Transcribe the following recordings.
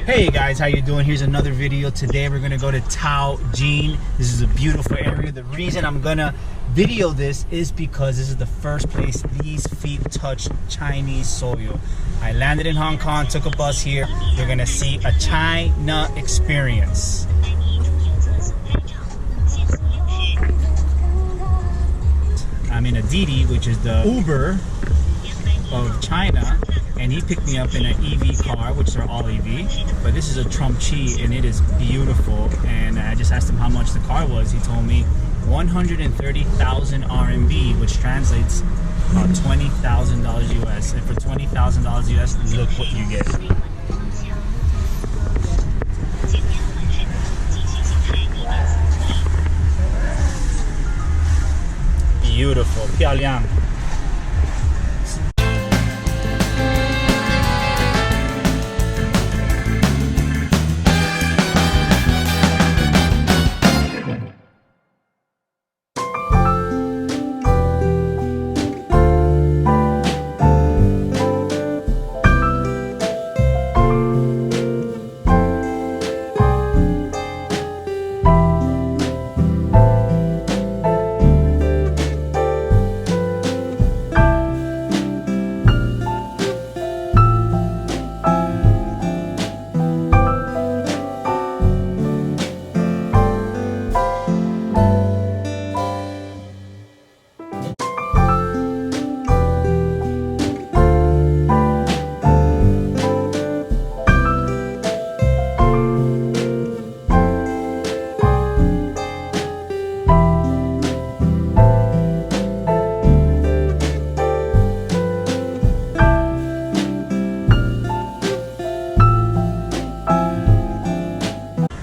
Hey guys, how you doing? Here's another video. Today we're gonna go to Toajin. This is a beautiful area. The reason I'm gonna video this is because this is the first place these feet touch Chinese soil. I landed in Hong Kong, took a bus here. We're gonna see a China experience. I'm in a Didi, which is the Uber of China, and he picked me up in an EV car, which are all EV, but this is a Trump Chi and it is beautiful. And I just asked him how much the car was. He told me 130,000 RMB, which translates about $20,000 US. And for $20,000 US, look what you get. Beautiful, 漂亮.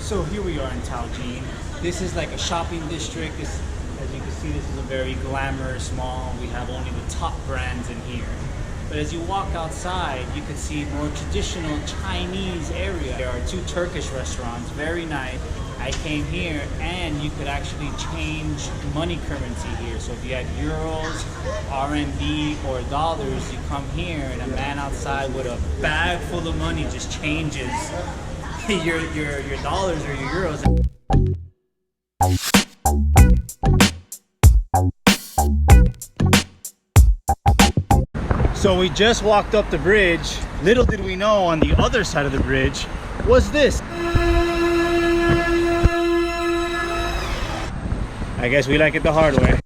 So here we are in Toajin. This is like a shopping district. As you can see, this is a very glamorous mall. We have only the top brands in here. But as you walk outside, you can see more traditional Chinese area. There are two Turkish restaurants, very nice. I came here and you could actually change money currency here. So if you had euros, RMB, or dollars, you come here and a man outside with a bag full of money just changes your dollars or your euros. So we just walked up the bridge. Little did we know on the other side of the bridge was this. I guess we like it the hard way.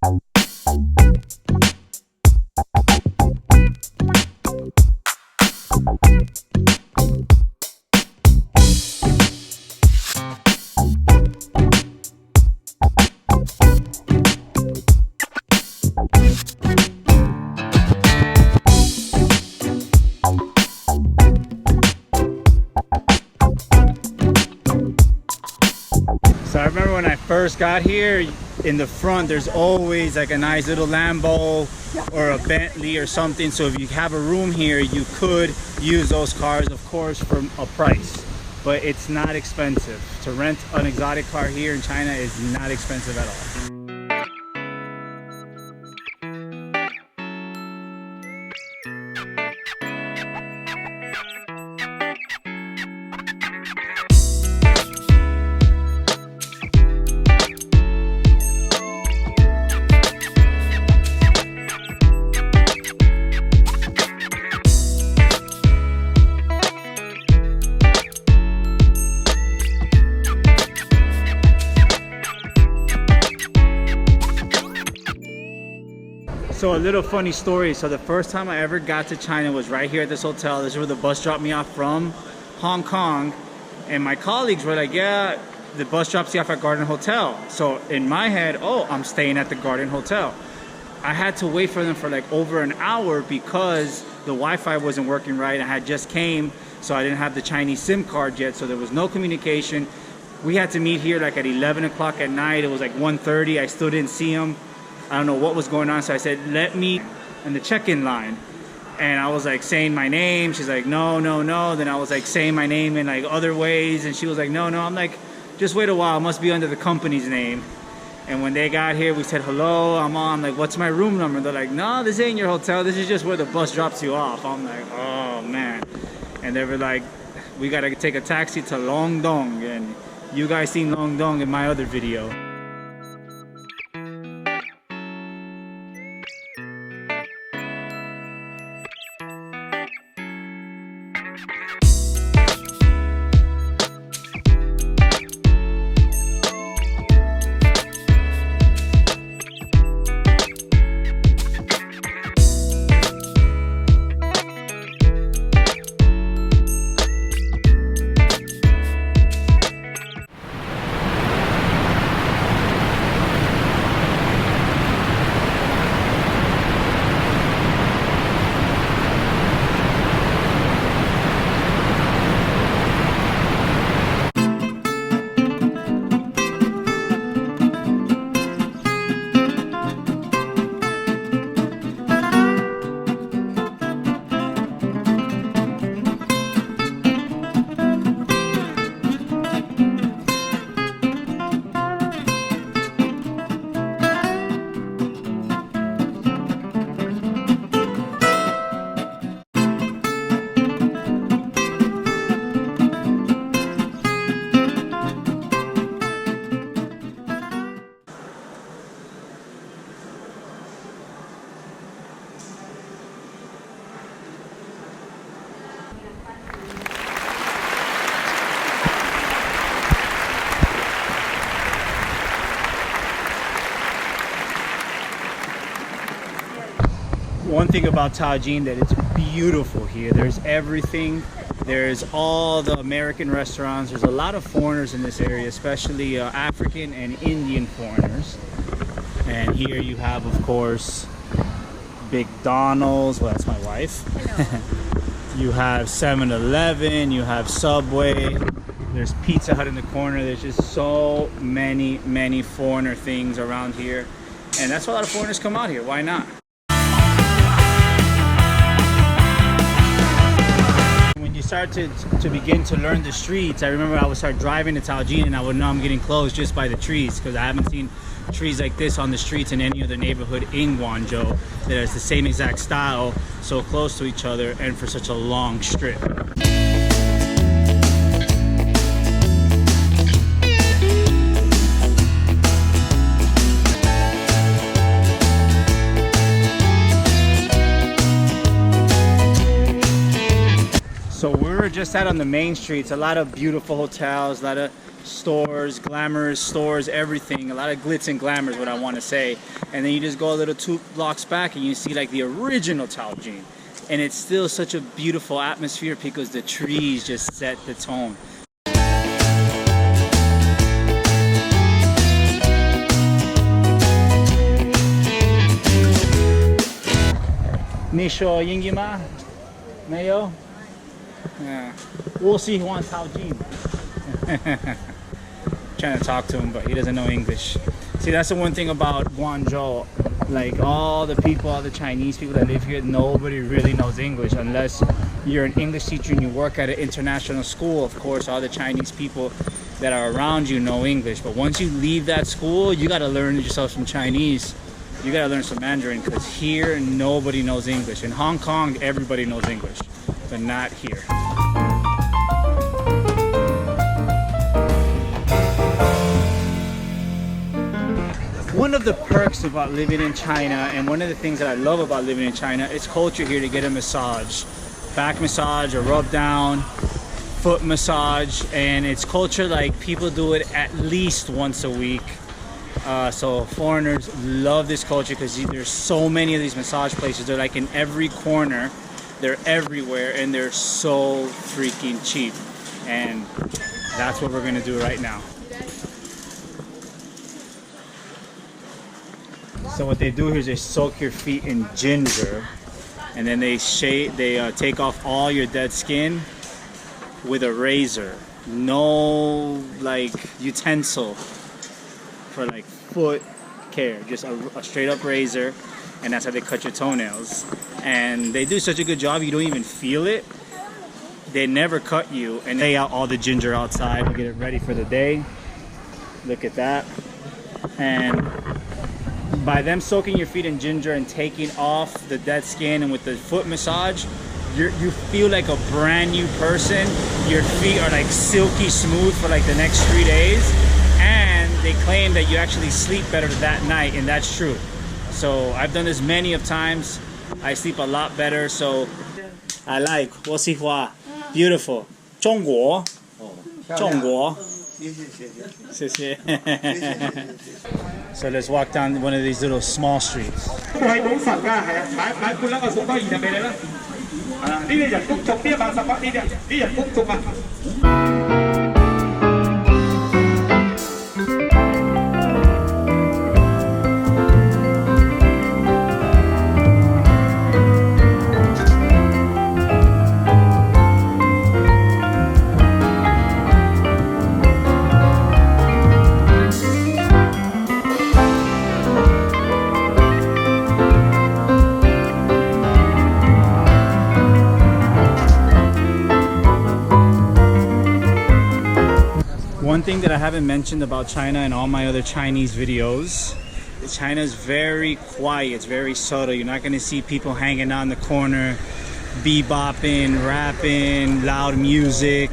So I remember when I first got here, in the front there's always like a nice little Lambo or a Bentley or something. So if you have a room here, you could use those cars, of course, for a price. But it's not expensive. To rent an exotic car here in China is not expensive at all. So a little funny story. So the first time I ever got to China was right here at this hotel. This is where the bus dropped me off from Hong Kong. And my colleagues were like, yeah, the bus drops you off at Garden Hotel. So in my head, oh, I'm staying at the Garden Hotel. I had to wait for them for like over an hour because the Wi-Fi wasn't working right. I had just came, so I didn't have the Chinese SIM card yet. So there was no communication. We had to meet here like at 11 o'clock at night. It was like 1:30. I still didn't see them. I don't know what was going on, so I said, let me in the check-in line. And I was like saying my name. She's like, no, no, no. Then I was like saying my name in like other ways, and she was like, no, no. I'm like, just wait a while, it must be under the company's name. And when they got here, we said, hello, I'm on. Like, what's my room number? They're like, no, this ain't your hotel. This is just where the bus drops you off. I'm like, oh, man. And they were like, we gotta take a taxi to Longdong, and you guys seen Longdong in my other video. One thing about Toajin, that it's beautiful here. There's everything. There's all the American restaurants. There's a lot of foreigners in this area, especially African and Indian foreigners. And here you have, of course, McDonald's. Well, that's my wife. You have 7-Eleven. You have Subway. There's Pizza Hut in the corner. There's just so many foreigner things around here. And that's why a lot of foreigners come out here. Why not? When you start to begin to learn the streets, I remember I would start driving to Toajin and I would know I'm getting close just by the trees, because I haven't seen trees like this on the streets in any other neighborhood in Guangzhou that is the same exact style, so close to each other and for such a long strip. So we're just out on the main streets, a lot of beautiful hotels, a lot of stores, glamorous stores, everything, a lot of glitz and glamour is what I want to say. And then you just go a little 2 blocks back and you see like the original Toajin. And it's still such a beautiful atmosphere because the trees just set the tone. 你说英语吗？没有。Yeah. We'll see. He wants Toajin. Trying to talk to him, but he doesn't know English. See, that's the one thing about Guangzhou. Like all the people, all the Chinese people that live here, nobody really knows English unless you're an English teacher and you work at an international school. Of course, all the Chinese people that are around you know English. But once you leave that school, you got to learn yourself some Chinese. You got to learn some Mandarin, because here nobody knows English. In Hong Kong, everybody knows English, but not here. One of the perks about living in China, and one of the things that I love about living in China, is culture here to get a massage. Back massage, a rub down, foot massage, and it's culture like people do it at least once a week. So foreigners love this culture because there's so many of these massage places. They're like in every corner, they're everywhere, and they're so freaking cheap. And that's what we're gonna do right now. So what they do here is they soak your feet in ginger, and then they take off all your dead skin with a razor. No like utensil for like foot care, just a straight up razor, and that's how they cut your toenails. And they do such a good job, you don't even feel it. They never cut you, and they lay out all the ginger outside to get it ready for the day. Look at that. And by them soaking your feet in ginger and taking off the dead skin, and with the foot massage, you feel like a brand new person. Your feet are like silky smooth for like the next 3 days, and they claim that you actually sleep better that night, and that's true. So I've done this many of times. I sleep a lot better. So I like 我喜欢 beautiful 中国中国谢谢 So let's walk down one of these little small streets. 係冇神㗎，係啊，買半粒個送多20俾你啦。係啦，呢啲人工種啲180蚊，呢啲人工種啊。One thing that I haven't mentioned about China in all my other Chinese videos, China is very quiet, it's very subtle. You're not going to see people hanging out in the corner, bebopping, rapping, loud music,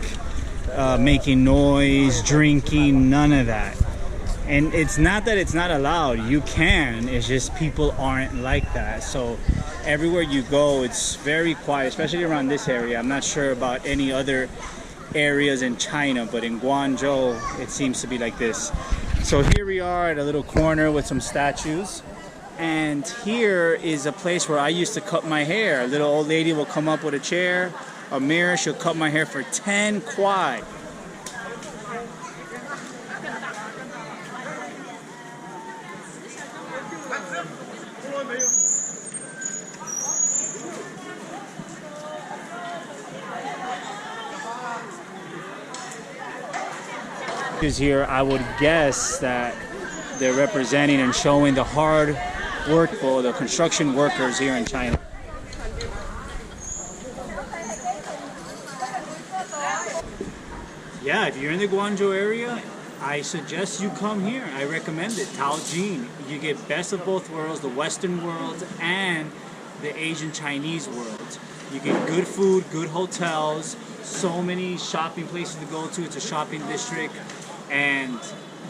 making noise, drinking, none of that. And it's not that it's not allowed, you can, it's just people aren't like that. So everywhere you go, it's very quiet, especially around this area. I'm not sure about any other areas in China, but in Guangzhou it seems to be like this. So here we are at a little corner with some statues, and here is a place where I used to cut my hair. A little old lady will come up with a chair, a mirror, she'll cut my hair for 10 kwai. Here, I would guess that they're representing and showing the hard work for the construction workers here in China. Yeah, if you're in the Guangzhou area, I suggest you come here. I recommend it. Toajin. You get best of both worlds, the Western world and the Asian Chinese world. You get good food, good hotels, so many shopping places to go to. It's a shopping district, and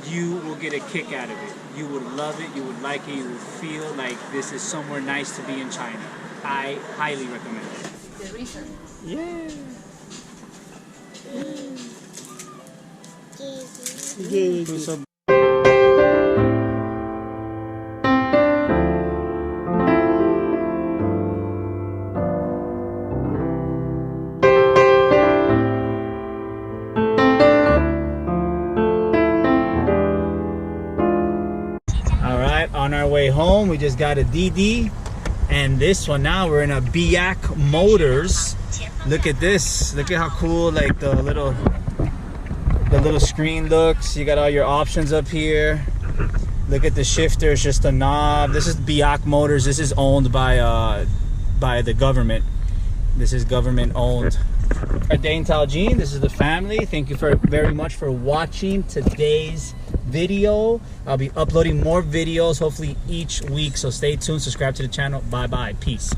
you will get a kick out of it. You would love it, you would like it, you would feel like this is somewhere nice to be in China. I highly recommend it. The reason? Yeah. Yeah. On our way home, we just got a DD, and this one now we're in a Biak Motors. Look at this, look at how cool like the little screen looks. You got all your options up here. Look at the shifter, it's just a knob. This is Biak Motors. This is owned by the government. This is government owned. Our day in Toajin. This is the family. Thank you very much for watching today's video. I'll be uploading more videos hopefully each week, so stay tuned, subscribe to the channel. Bye bye, peace.